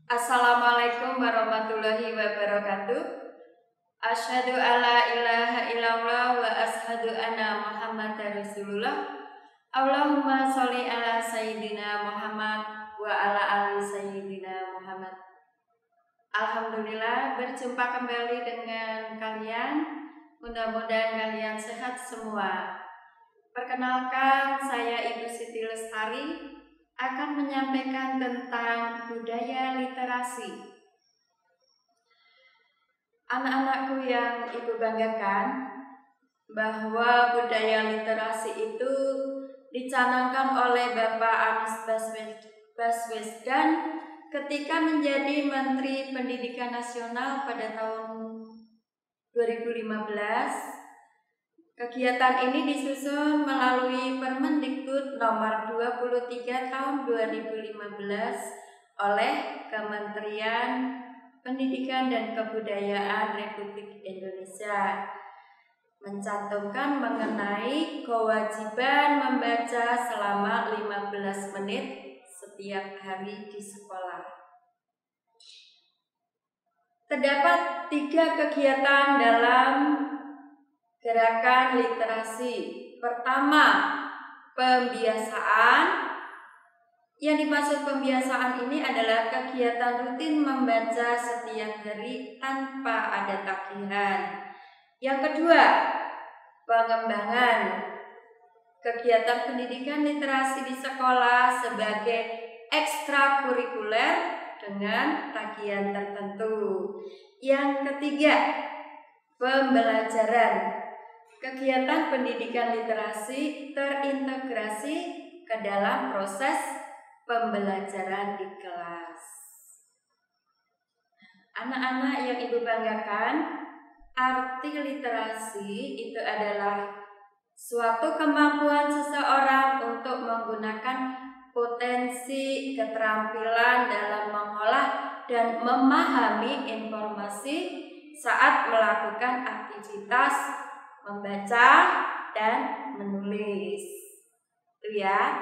Assalamualaikum warahmatullahi wabarakatuh. Asyhadu alla ilaha illallah wa asyhadu anna Muhammadar Rasulullah. Allahumma sholli ala sayyidina Muhammad wa ala ali sayyidina Muhammad. Alhamdulillah berjumpa kembali dengan kalian. Mudah-mudahan kalian sehat semua. Perkenalkan, saya Ibu Siti Lestari akan menyampaikan tentang budaya literasi. Anak-anakku yang Ibu banggakan, bahwa budaya literasi itu dicanangkan oleh Bapak Anies Baswedan ketika menjadi Menteri Pendidikan Nasional pada tahun 2015. Kegiatan ini disusun melalui Permendikbud nomor 23 tahun 2015 oleh Kementerian Pendidikan dan Kebudayaan Republik Indonesia, mencantumkan mengenai kewajiban membaca selama 15 menit setiap hari di sekolah. Terdapat 3 kegiatan dalam gerakan literasi. Pertama, pembiasaan. Yang dimaksud pembiasaan ini adalah kegiatan rutin membaca setiap hari tanpa ada tagihan. Yang kedua, pengembangan. Kegiatan pendidikan literasi di sekolah sebagai ekstrakurikuler dengan tagihan tertentu. Yang ketiga, pembelajaran. Kegiatan pendidikan literasi terintegrasi ke dalam proses pembelajaran di kelas. Anak-anak yang Ibu banggakan, arti literasi itu adalah suatu kemampuan seseorang untuk menggunakan potensi keterampilan dalam mengolah dan memahami informasi saat melakukan aktivitas membaca dan menulis. Itu ya.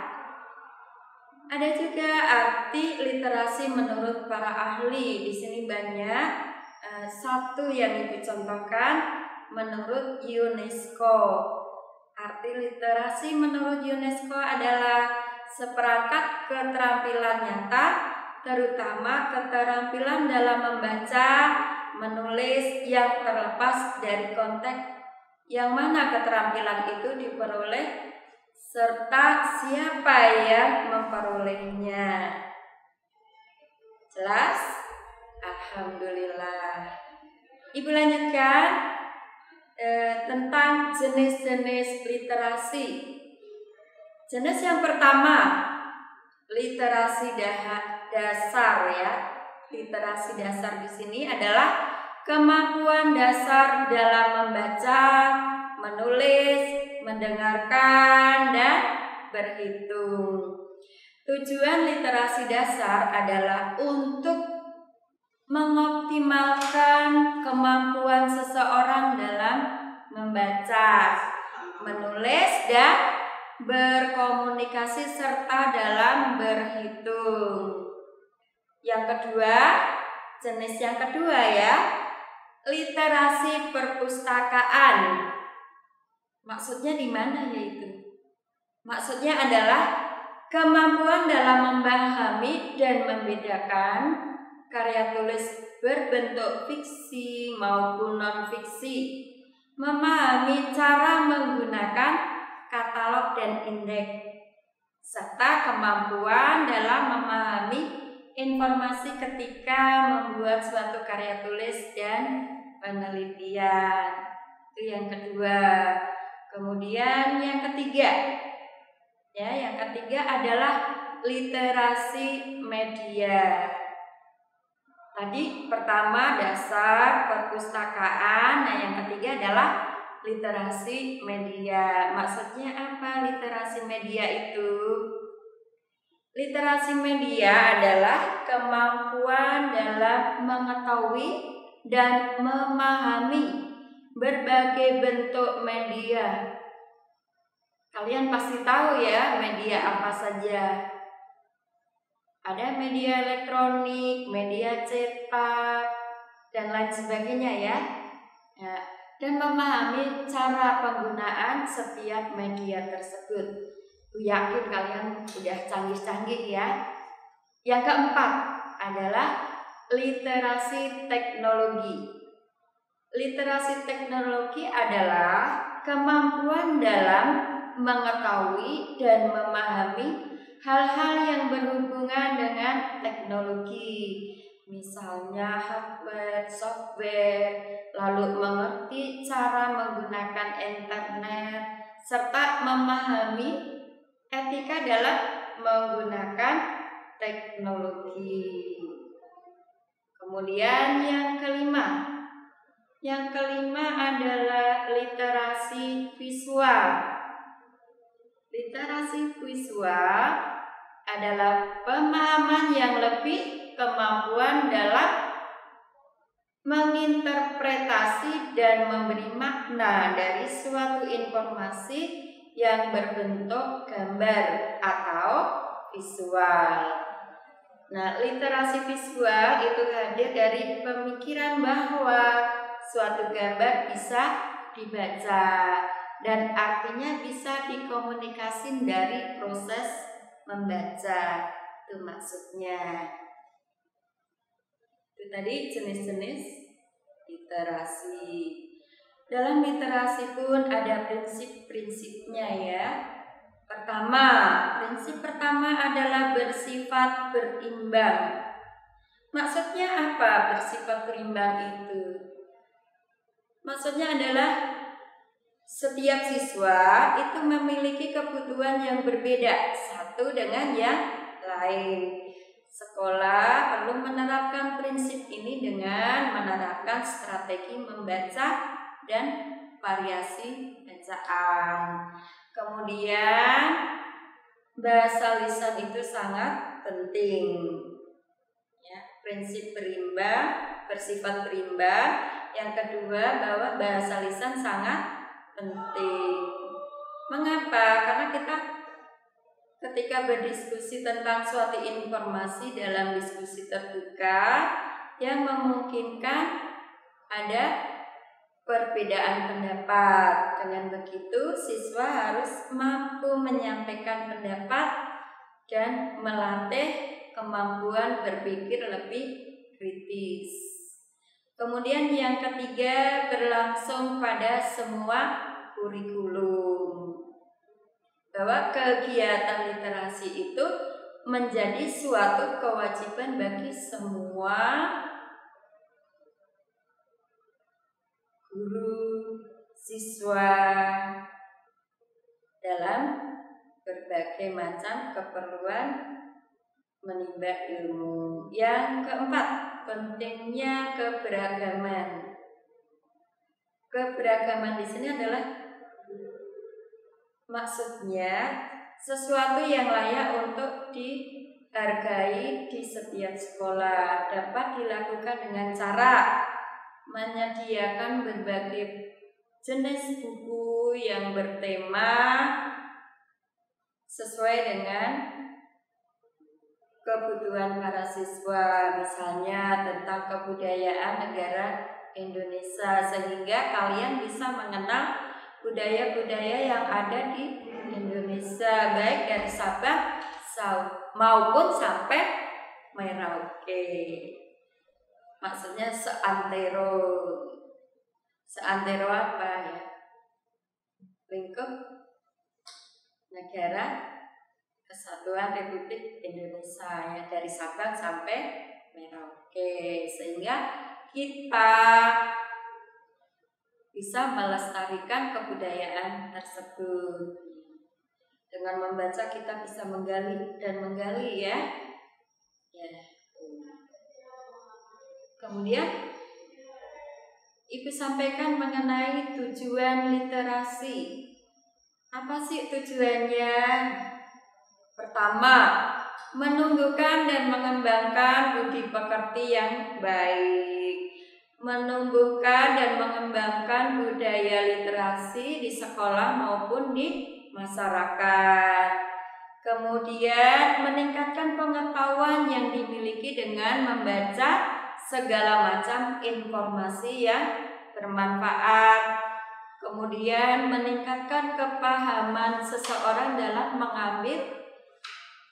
Ada juga arti literasi menurut para ahli. Di sini banyak. Satu yang Ibu contohkan menurut UNESCO. Arti literasi menurut UNESCO adalah seperangkat keterampilan nyata, terutama keterampilan dalam membaca, menulis yang terlepas dari konteks yang mana keterampilan itu diperoleh serta siapa yang memperolehnya. Jelas? Alhamdulillah. Ibu lanjutkan tentang jenis-jenis literasi. Jenis yang pertama, literasi dasar ya. Literasi dasar di sini adalah kemampuan dasar dalam membaca, menulis, mendengarkan, dan berhitung. Tujuan literasi dasar adalah untuk mengoptimalkan kemampuan seseorang dalam membaca, menulis, dan berkomunikasi serta dalam berhitung. Yang kedua, jenis yang kedua ya, literasi perpustakaan. Maksudnya di mana yaitu? Maksudnya adalah kemampuan dalam memahami dan membedakan karya tulis berbentuk fiksi maupun non-fiksi, memahami cara menggunakan katalog dan indeks, serta kemampuan dalam memahami informasi ketika membuat suatu karya tulis dan penelitian. Itu yang kedua. Kemudian yang ketiga, ya, yang ketiga adalah literasi media. Tadi pertama dasar perpustakaan, nah yang ketiga adalah literasi media. Maksudnya apa literasi media itu? Literasi media adalah kemampuan dalam mengetahui dan memahami berbagai bentuk media. Kalian pasti tahu ya media apa saja. Ada media elektronik, media cetak, dan lain sebagainya ya. Dan memahami cara penggunaan setiap media tersebut. Aku yakin kalian sudah canggih-canggih ya. Yang keempat adalah literasi teknologi. Literasi teknologi adalah kemampuan dalam mengetahui dan memahami hal-hal yang berhubungan dengan teknologi, misalnya hardware, software, lalu mengerti cara menggunakan internet, serta memahami etika dalam menggunakan teknologi. Kemudian yang kelima adalah literasi visual. Literasi visual adalah pemahaman yang lebih, kemampuan dalam menginterpretasi dan memberi makna dari suatu informasi yang berbentuk gambar atau visual. Nah, literasi visual itu hadir dari pemikiran bahwa suatu gambar bisa dibaca dan artinya bisa dikomunikasikan dari proses membaca. Itu maksudnya. Itu tadi jenis-jenis literasi. Dalam literasi pun ada prinsip-prinsipnya ya. Prinsip pertama adalah bersifat berimbang. Maksudnya apa bersifat berimbang itu? Maksudnya adalah setiap siswa itu memiliki kebutuhan yang berbeda satu dengan yang lain. Sekolah perlu menerapkan prinsip ini dengan menerapkan strategi membaca dan variasi bacaan. Kemudian bahasa lisan itu sangat penting. Ya, prinsip bersifat berimbang. Yang kedua bahwa bahasa lisan sangat penting. Mengapa? Karena kita ketika berdiskusi tentang suatu informasi dalam diskusi terbuka yang memungkinkan ada perbedaan pendapat. Dengan begitu, siswa harus mampu menyampaikan pendapat dan melatih kemampuan berpikir lebih kritis. Kemudian yang ketiga berlangsung pada semua kurikulum. Bahwa kegiatan literasi itu menjadi suatu kewajiban bagi semua guru, siswa dalam berbagai macam keperluan menimba ilmu. Yang keempat, pentingnya keberagaman. Keberagaman di sini adalah maksudnya sesuatu yang layak untuk dihargai di setiap sekolah, dapat dilakukan dengan cara menyediakan berbagai jenis buku yang bertema sesuai dengan kebutuhan para siswa, misalnya tentang kebudayaan negara Indonesia, sehingga kalian bisa mengenal budaya-budaya yang ada di Indonesia, baik dari Sabang maupun sampai Merauke. Maksudnya seantero apa ya? Lingkup negara Kesatuan Republik Indonesia ya, dari Sabang sampai Merauke, sehingga kita bisa melestarikan kebudayaan tersebut. Dengan membaca kita bisa menggali ya. Kemudian Ibu sampaikan mengenai tujuan literasi. Apa sih tujuannya? Pertama, menumbuhkan dan mengembangkan budi pekerti yang baik. Menumbuhkan dan mengembangkan budaya literasi di sekolah maupun di masyarakat. Kemudian meningkatkan pengetahuan diikuti dengan membaca segala macam informasi yang bermanfaat. Kemudian meningkatkan kepahaman seseorang dalam mengambil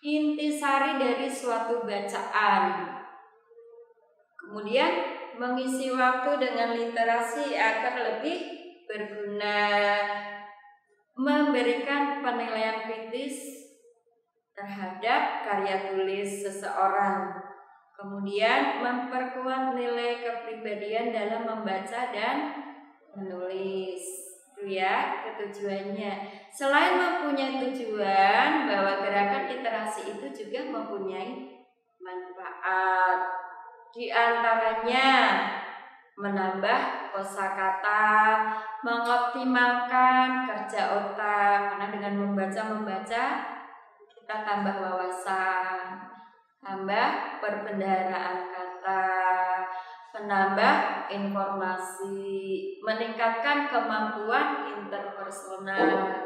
intisari dari suatu bacaan. Kemudian mengisi waktu dengan literasi agar lebih berguna, memberikan penilaian kritis terhadap karya tulis seseorang. Kemudian memperkuat nilai kepribadian dalam membaca dan menulis. Itu ya ketujuannya. Selain mempunyai tujuan bahwa gerakan literasi itu juga mempunyai manfaat. Di antaranya menambah kosakata, mengoptimalkan kerja otak, karena dengan membaca kita tambah wawasan, tambah perbendaharaan kata, menambah informasi, meningkatkan kemampuan interpersonal,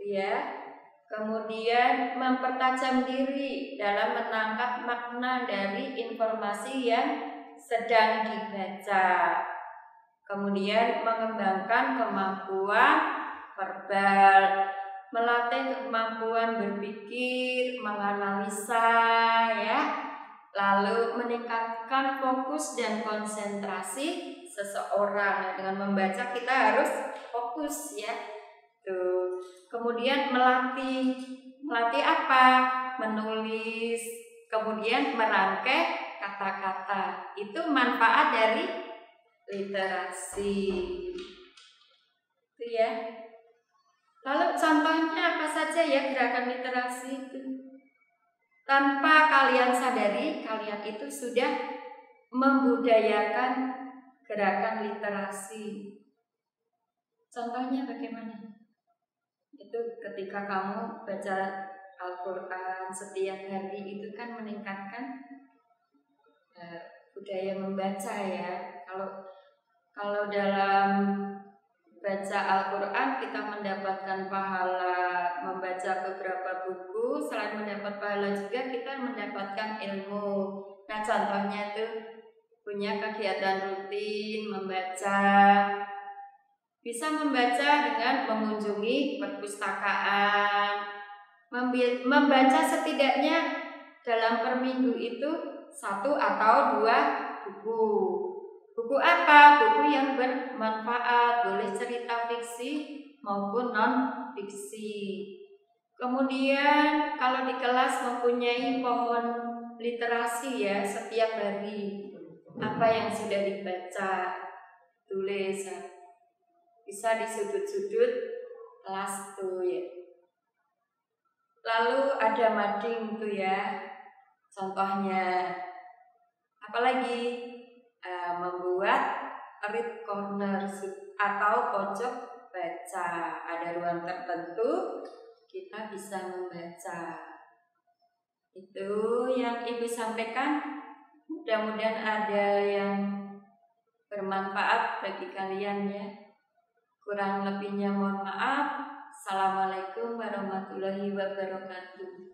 ya. Kemudian mempertajam diri dalam menangkap makna dari informasi yang sedang dibaca. Kemudian mengembangkan kemampuan verbal, melatih kemampuan berpikir, menganalisa, ya. Lalu meningkatkan fokus dan konsentrasi seseorang. Dengan membaca kita harus fokus, ya. Tuh. Kemudian melatih apa? Menulis, kemudian merangkai kata-kata. Itu manfaat dari literasi. Itu ya. Lalu contohnya apa saja ya gerakan literasi itu? Tanpa kalian sadari, kalian itu sudah membudayakan gerakan literasi. Contohnya bagaimana? Itu ketika kamu baca Al-Quran setiap hari, itu kan meningkatkan budaya membaca, ya. Kalau dalam baca Al-Quran kita mendapatkan pahala, membaca beberapa buku, selain mendapat pahala juga kita mendapatkan ilmu. Nah, contohnya tuh punya kegiatan rutin membaca. Bisa membaca dengan mengunjungi perpustakaan, membaca setidaknya dalam per minggu itu 1 atau 2 buku. Buku apa? Buku yang bermanfaat, boleh cerita fiksi maupun non-fiksi. Kemudian kalau di kelas mempunyai pohon literasi, ya, setiap hari apa yang sudah dibaca, tulis. Bisa di sudut-sudut kelas tuh, ya. Lalu ada mading tuh, ya. Contohnya apalagi? Membuat read corner atau pojok baca. Ada ruang tertentu kita bisa membaca. Itu yang Ibu sampaikan. Mudah-mudahan ada yang bermanfaat bagi kalian, ya. Kurang lebihnya mohon maaf. Assalamualaikum warahmatullahi wabarakatuh.